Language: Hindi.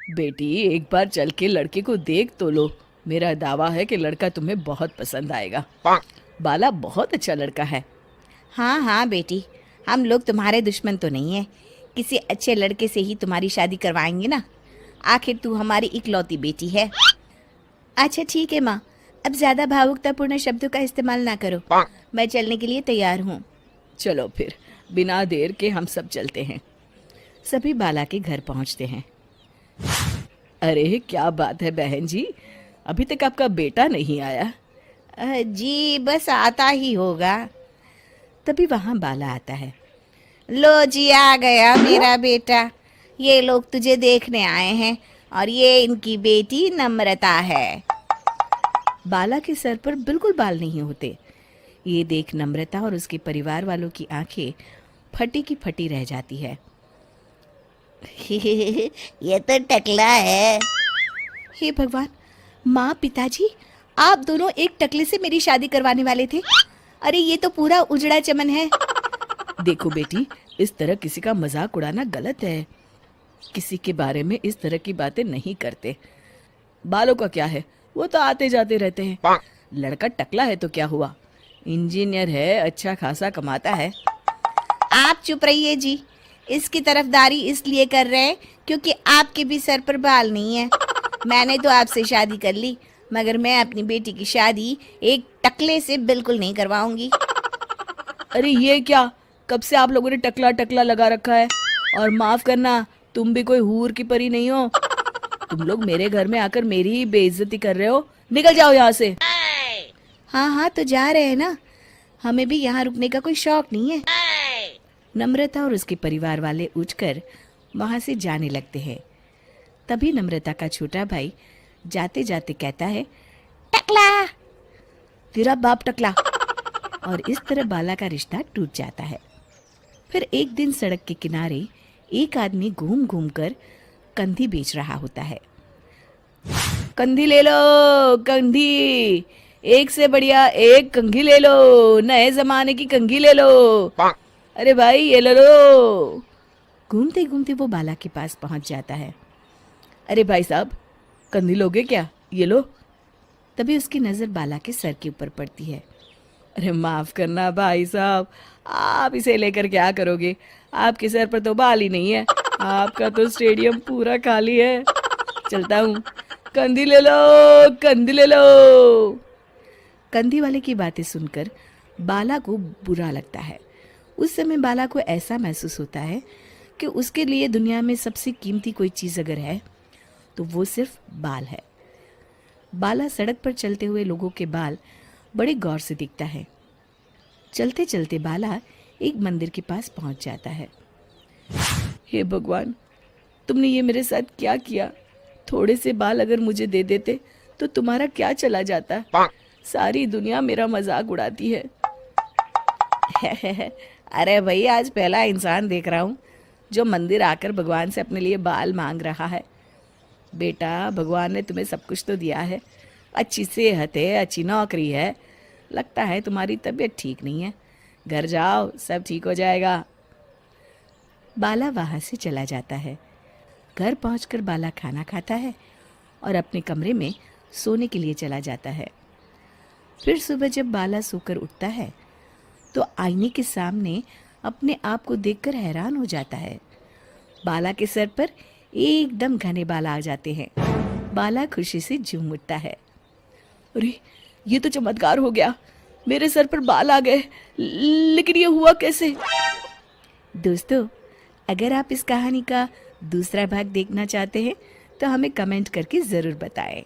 बेटी, एक बार चल के लड़के को देख तो लो। मेरा दावा है कि लड़का तुम्हें बहुत पसंद आएगा। बाला बहुत अच्छा लड़का है। हाँ हाँ बेटी, हम लोग तुम्हारे दुश्मन तो नहीं है। किसी अच्छे लड़के से ही तुम्हारी शादी करवाएंगे ना। आखिर तू हमारी इकलौती बेटी है। अच्छा ठीक है माँ, अब ज़्यादा भावुकतापूर्ण शब्दों का इस्तेमाल ना करो। मैं चलने के लिए तैयार हूँ। चलो फिर, बिना देर के हम सब चलते हैं। सभी बाला के घर पहुंचते हैं। अरे क्या बात है बहन जी, अभी तक आपका बेटा नहीं आया? जी बस आता ही होगा। तभी वहां बाला आता है। लो जी, आ गया मेरा बेटा। ये लोग तुझे देखने आए हैं और ये इनकी बेटी नम्रता है। बाला के सर पर बिल्कुल बाल नहीं होते। ये देख नम्रता और उसके परिवार वालों की आंखें फटी की फटी रह जाती है। ये तो टकला है। हे भगवान, माँ पिताजी, आप दोनों एक टकले से मेरी शादी करवाने वाले थे। अरे ये तो पूरा उजड़ा चमन है। देखो बेटी, इस तरह किसी का मजाक उड़ाना गलत है। किसी के बारे में इस तरह की बातें नहीं करते। बालों का क्या है, वो तो आते जाते रहते हैं। लड़का टकला है तो क्या हुआ, इंजीनियर है, अच्छा खासा कमाता है। आप चुप रहिए जी। इसकी तरफदारी इसलिए कर रहे हैं क्योंकि आपके भी सर पर बाल नहीं है। मैंने तो आपसे शादी कर ली, मगर मैं अपनी बेटी की शादी एक टकले से बिल्कुल नहीं करवाऊंगी। अरे ये क्या, कब से आप लोगों ने टकला टकला लगा रखा है? और माफ करना, तुम भी कोई हूर की परी नहीं हो। तुम लोग मेरे घर में आकर मेरी ही बेइज्जती कर रहे हो। निकल जाओ यहाँ से। हाँ हाँ तो जा रहे हैं ना, हमें भी यहाँ रुकने का कोई शौक नहीं है। नम्रता और उसके परिवार वाले उठकर वहां से जाने लगते हैं। तभी नम्रता का छोटा भाई जाते जाते कहता है, टकला। तेरा बाप टकला। और इस तरह बाला का रिश्ता टूट जाता है। फिर एक दिन सड़क के किनारे एक आदमी घूम घूम कर कंधी बेच रहा होता है। कंधी ले लो, कंधी, एक से बढ़िया एक कंघी ले लो, नए जमाने की कंघी ले लो। अरे भाई ये ले लो। घूमते घूमते वो बाला के पास पहुंच जाता है। अरे भाई साहब, कंधी लोगे क्या? ये लो। तभी उसकी नजर बाला के सर के ऊपर पड़ती है। अरे माफ करना भाई साहब, आप इसे लेकर क्या करोगे? आपके सर पर तो बाल ही नहीं है, आपका तो स्टेडियम पूरा खाली है। चलता हूँ, कंधी ले लो, कंधी ले लो। कंधी वाले की बातें सुनकर बाला को बुरा लगता है। उस समय बाला को ऐसा महसूस होता है कि उसके लिए दुनिया में सबसे कीमती कोई चीज़ अगर है तो वो सिर्फ बाल है। बाला सड़क पर चलते हुए लोगों के बाल बड़े गौर से दिखता है। चलते चलते बाला एक मंदिर के पास पहुंच जाता है। हे भगवान, तुमने ये मेरे साथ क्या किया? थोड़े से बाल अगर मुझे दे देते तो तुम्हारा क्या चला जाता? सारी दुनिया मेरा मजाक उड़ाती है। अरे भाई, आज पहला इंसान देख रहा हूँ जो मंदिर आकर भगवान से अपने लिए बाल मांग रहा है। बेटा, भगवान ने तुम्हें सब कुछ तो दिया है, अच्छी सेहत है, अच्छी नौकरी है। लगता है तुम्हारी तबीयत ठीक नहीं है। घर जाओ, सब ठीक हो जाएगा। बाला वहाँ से चला जाता है। घर पहुंचकर बाला खाना खाता है और अपने कमरे में सोने के लिए चला जाता है। फिर सुबह जब बाला सोकर उठता है तो आईने के सामने अपने आप को देखकर हैरान हो जाता है। बाला के सर पर एकदम घने बाल आ जाते हैं। बाला खुशी से झूम उठता है। अरे ये तो चमत्कार हो गया, मेरे सर पर बाल आ गए। लेकिन ये हुआ कैसे? दोस्तों, अगर आप इस कहानी का दूसरा भाग देखना चाहते हैं तो हमें कमेंट करके ज़रूर बताएं।